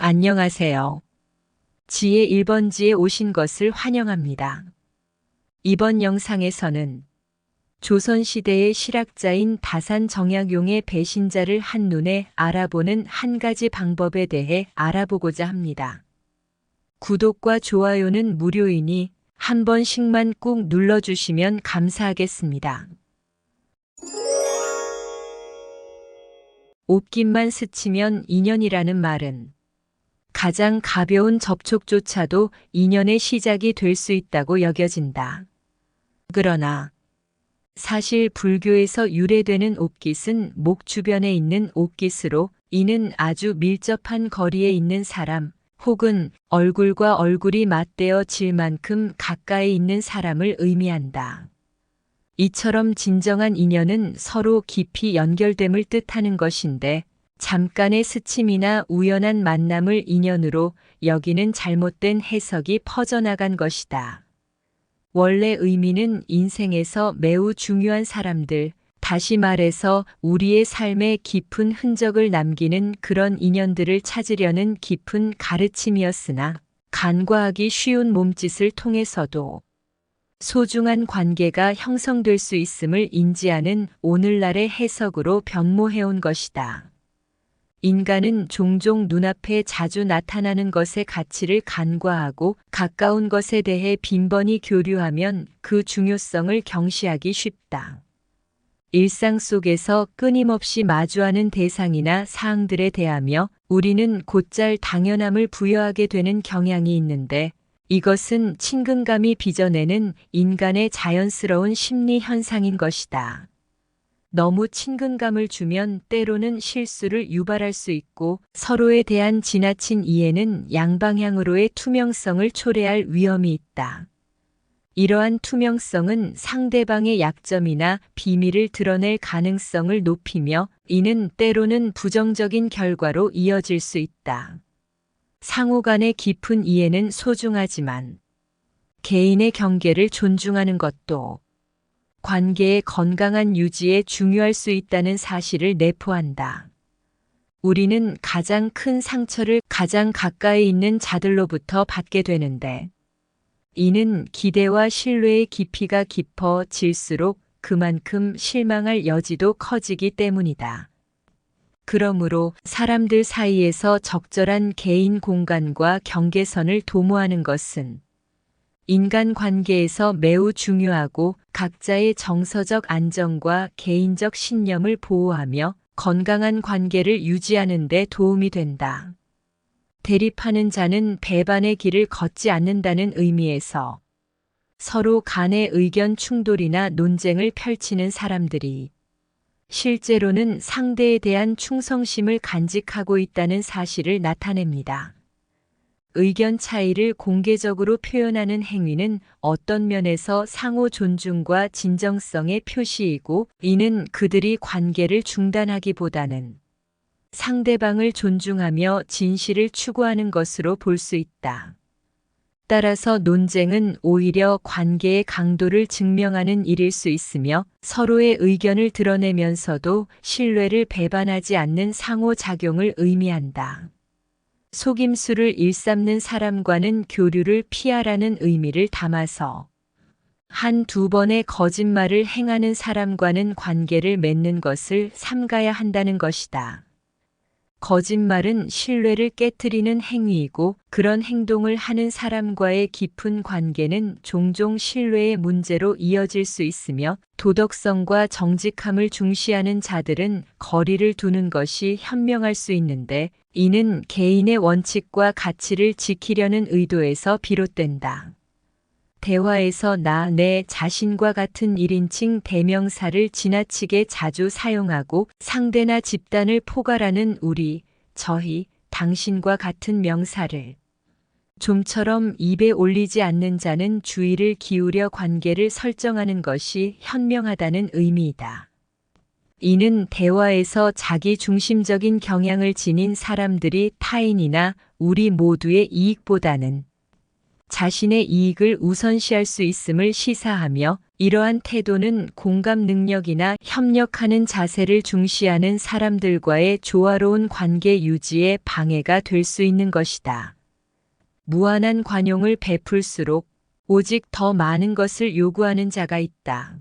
안녕하세요. 지혜 1번지에 오신 것을 환영합니다. 이번 영상에서는 조선시대의 실학자인 다산 정약용의 배신자를 한눈에 알아보는 한 가지 방법에 대해 알아보고자 합니다. 구독과 좋아요는 무료이니 한 번씩만 꾹 눌러주시면 감사하겠습니다. 옷깃만 스치면 인연이라는 말은 가장 가벼운 접촉조차도 인연의 시작이 될 수 있다고 여겨진다. 그러나 사실 불교에서 유래되는 옷깃은 목 주변에 있는 옷깃으로 이는 아주 밀접한 거리에 있는 사람 혹은 얼굴과 얼굴이 맞대어질 만큼 가까이 있는 사람을 의미한다. 이처럼 진정한 인연은 서로 깊이 연결됨을 뜻하는 것인데 잠깐의 스침이나 우연한 만남을 인연으로 여기는 잘못된 해석이 퍼져나간 것이다. 원래 의미는 인생에서 매우 중요한 사람들, 다시 말해서 우리의 삶에 깊은 흔적을 남기는 그런 인연들을 찾으려는 깊은 가르침이었으나 간과하기 쉬운 몸짓을 통해서도 소중한 관계가 형성될 수 있음을 인지하는 오늘날의 해석으로 변모해온 것이다. 인간은 종종 눈앞에 자주 나타나는 것의 가치를 간과하고 가까운 것에 대해 빈번히 교류하면 그 중요성을 경시하기 쉽다. 일상 속에서 끊임없이 마주하는 대상이나 사항들에 대하며 우리는 곧잘 당연함을 부여하게 되는 경향이 있는데 이것은 친근감이 빚어내는 인간의 자연스러운 심리 현상인 것이다. 너무 친근감을 주면 때로는 실수를 유발할 수 있고 서로에 대한 지나친 이해는 양방향으로의 투명성을 초래할 위험이 있다. 이러한 투명성은 상대방의 약점이나 비밀을 드러낼 가능성을 높이며 이는 때로는 부정적인 결과로 이어질 수 있다. 상호 간의 깊은 이해는 소중하지만 개인의 경계를 존중하는 것도 관계의 건강한 유지에 중요할 수 있다는 사실을 내포한다. 우리는 가장 큰 상처를 가장 가까이 있는 자들로부터 받게 되는데 이는 기대와 신뢰의 깊이가 깊어질수록 그만큼 실망할 여지도 커지기 때문이다. 그러므로 사람들 사이에서 적절한 개인 공간과 경계선을 도모하는 것은 인간 관계에서 매우 중요하고 각자의 정서적 안정과 개인적 신념을 보호하며 건강한 관계를 유지하는 데 도움이 된다. 대립하는 자는 배반의 길을 걷지 않는다는 의미에서 서로 간의 의견 충돌이나 논쟁을 펼치는 사람들이 실제로는 상대에 대한 충성심을 간직하고 있다는 사실을 나타냅니다. 의견 차이를 공개적으로 표현하는 행위는 어떤 면에서 상호 존중과 진정성의 표시이고 이는 그들이 관계를 중단하기보다는 상대방을 존중하며 진실을 추구하는 것으로 볼 수 있다. 따라서 논쟁은 오히려 관계의 강도를 증명하는 일일 수 있으며 서로의 의견을 드러내면서도 신뢰를 배반하지 않는 상호작용을 의미한다. 속임수를 일삼는 사람과는 교류를 피하라는 의미를 담아서 한두 번의 거짓말을 행하는 사람과는 관계를 맺는 것을 삼가야 한다는 것이다. 거짓말은 신뢰를 깨트리는 행위이고 그런 행동을 하는 사람과의 깊은 관계는 종종 신뢰의 문제로 이어질 수 있으며 도덕성과 정직함을 중시하는 자들은 거리를 두는 것이 현명할 수 있는데 이는 개인의 원칙과 가치를 지키려는 의도에서 비롯된다. 대화에서 나, 내 자신과 같은 1인칭 대명사를 지나치게 자주 사용하고 상대나 집단을 포괄하는 우리, 저희, 당신과 같은 명사를 좀처럼 입에 올리지 않는 자는 주의를 기울여 관계를 설정하는 것이 현명하다는 의미이다. 이는 대화에서 자기 중심적인 경향을 지닌 사람들이 타인이나 우리 모두의 이익보다는 자신의 이익을 우선시할 수 있음을 시사하며 이러한 태도는 공감 능력이나 협력하는 자세를 중시하는 사람들과의 조화로운 관계 유지에 방해가 될 수 있는 것이다. 무한한 관용을 베풀수록 오직 더 많은 것을 요구하는 자가 있다.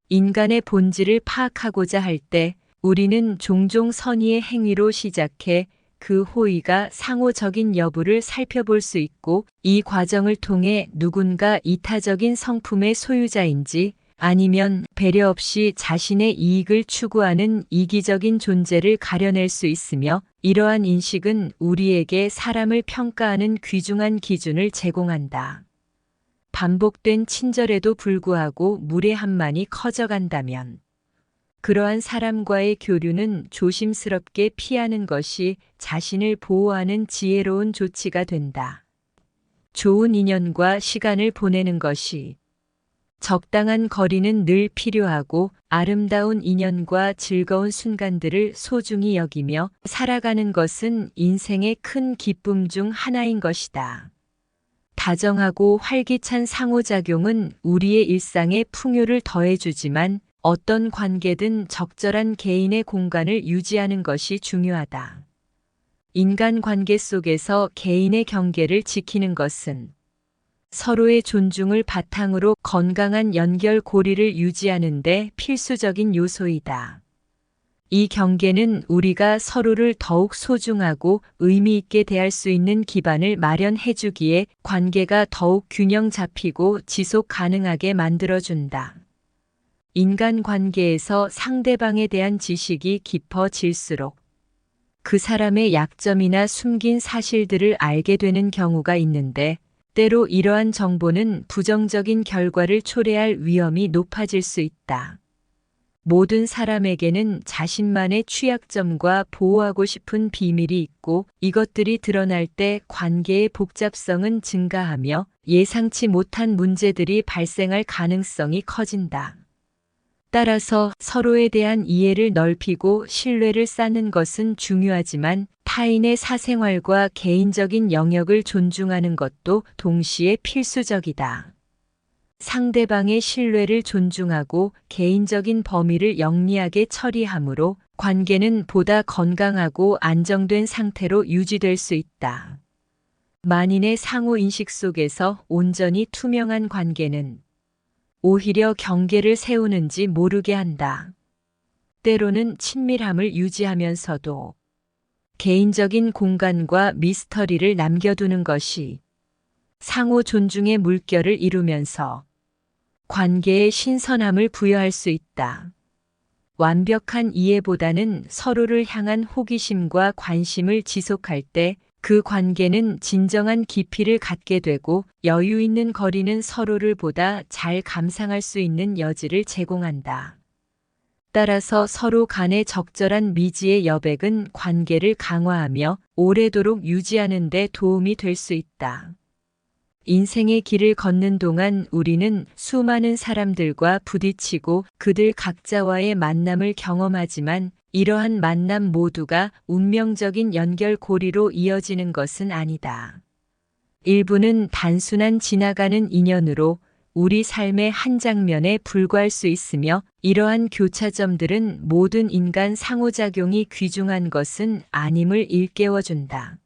인간의 본질을 파악하고자 할 때 우리는 종종 선의의 행위로 시작해 그 호의가 상호적인 여부를 살펴볼 수 있고, 이 과정을 통해 누군가 이타적인 성품의 소유자인지 아니면 배려 없이 자신의 이익을 추구하는 이기적인 존재를 가려낼 수 있으며, 이러한 인식은 우리에게 사람을 평가하는 귀중한 기준을 제공한다. 반복된 친절에도 불구하고 무례함만이 커져간다면 그러한 사람과의 교류는 조심스럽게 피하는 것이 자신을 보호하는 지혜로운 조치가 된다. 좋은 인연과 시간을 보내는 것이 적당한 거리는 늘 필요하고, 아름다운 인연과 즐거운 순간들을 소중히 여기며 살아가는 것은 인생의 큰 기쁨 중 하나인 것이다. 다정하고 활기찬 상호작용은 우리의 일상에 풍요를 더해주지만, 어떤 관계든 적절한 개인의 공간을 유지하는 것이 중요하다. 인간관계 속에서 개인의 경계를 지키는 것은 서로의 존중을 바탕으로 건강한 연결고리를 유지하는 데 필수적인 요소이다. 이 경계는 우리가 서로를 더욱 소중하고 의미 있게 대할 수 있는 기반을 마련해 주기에 관계가 더욱 균형 잡히고 지속 가능하게 만들어준다. 인간관계에서 상대방에 대한 지식이 깊어질수록 그 사람의 약점이나 숨긴 사실들을 알게 되는 경우가 있는데, 때로 이러한 정보는 부정적인 결과를 초래할 위험이 높아질 수 있다. 모든 사람에게는 자신만의 취약점과 보호하고 싶은 비밀이 있고, 이것들이 드러날 때 관계의 복잡성은 증가하며 예상치 못한 문제들이 발생할 가능성이 커진다. 따라서 서로에 대한 이해를 넓히고 신뢰를 쌓는 것은 중요하지만, 타인의 사생활과 개인적인 영역을 존중하는 것도 동시에 필수적이다. 상대방의 신뢰를 존중하고 개인적인 범위를 영리하게 처리함으로 관계는 보다 건강하고 안정된 상태로 유지될 수 있다. 만인의 상호인식 속에서 온전히 투명한 관계는 오히려 경계를 세우는지 모르게 한다. 때로는 친밀함을 유지하면서도 개인적인 공간과 미스터리를 남겨두는 것이 상호 존중의 물결을 이루면서 관계에 신선함을 부여할 수 있다. 완벽한 이해보다는 서로를 향한 호기심과 관심을 지속할 때 그 관계는 진정한 깊이를 갖게 되고, 여유 있는 거리는 서로를 보다 잘 감상할 수 있는 여지를 제공한다. 따라서 서로 간의 적절한 미지의 여백은 관계를 강화하며 오래도록 유지하는 데 도움이 될 수 있다. 인생의 길을 걷는 동안 우리는 수많은 사람들과 부딪히고 그들 각자와의 만남을 경험하지만, 이러한 만남 모두가 운명적인 연결고리로 이어지는 것은 아니다. 일부는 단순한 지나가는 인연으로 우리 삶의 한 장면에 불과할 수 있으며, 이러한 교차점들은 모든 인간 상호작용이 귀중한 것은 아님을 일깨워준다.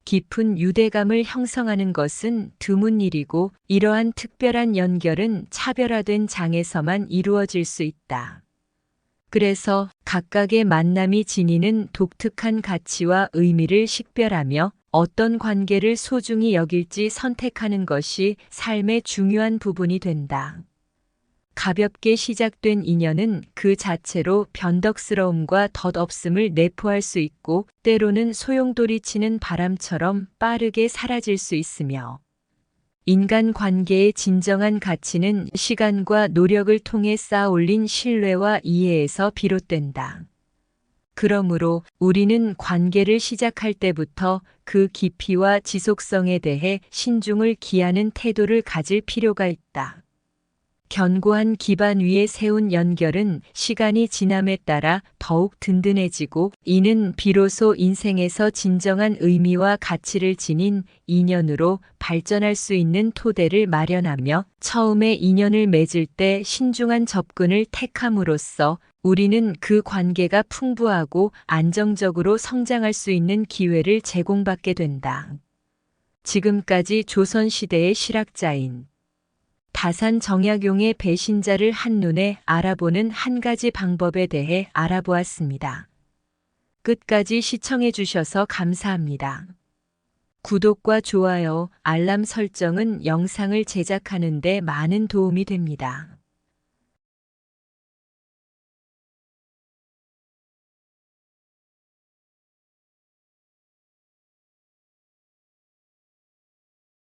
깊은 유대감을 형성하는 것은 드문 일이고, 이러한 특별한 연결은 차별화된 장에서만 이루어질 수 있다. 그래서 각각의 만남이 지니는 독특한 가치와 의미를 식별하며 어떤 관계를 소중히 여길지 선택하는 것이 삶의 중요한 부분이 된다. 가볍게 시작된 인연은 그 자체로 변덕스러움과 덧없음을 내포할 수 있고, 때로는 소용돌이치는 바람처럼 빠르게 사라질 수 있으며, 인간관계의 진정한 가치는 시간과 노력을 통해 쌓아올린 신뢰와 이해에서 비롯된다. 그러므로 우리는 관계를 시작할 때부터 그 깊이와 지속성에 대해 신중을 기하는 태도를 가질 필요가 있다. 견고한 기반 위에 세운 연결은 시간이 지남에 따라 더욱 든든해지고, 이는 비로소 인생에서 진정한 의미와 가치를 지닌 인연으로 발전할 수 있는 토대를 마련하며, 처음에 인연을 맺을 때 신중한 접근을 택함으로써 우리는 그 관계가 풍부하고 안정적으로 성장할 수 있는 기회를 제공받게 된다. 지금까지 조선시대의 실학자인 다산 정약용의 배신자를 한눈에 알아보는 한 가지 방법에 대해 알아보았습니다. 끝까지 시청해 주셔서 감사합니다. 구독과 좋아요, 알람 설정은 영상을 제작하는 데 많은 도움이 됩니다.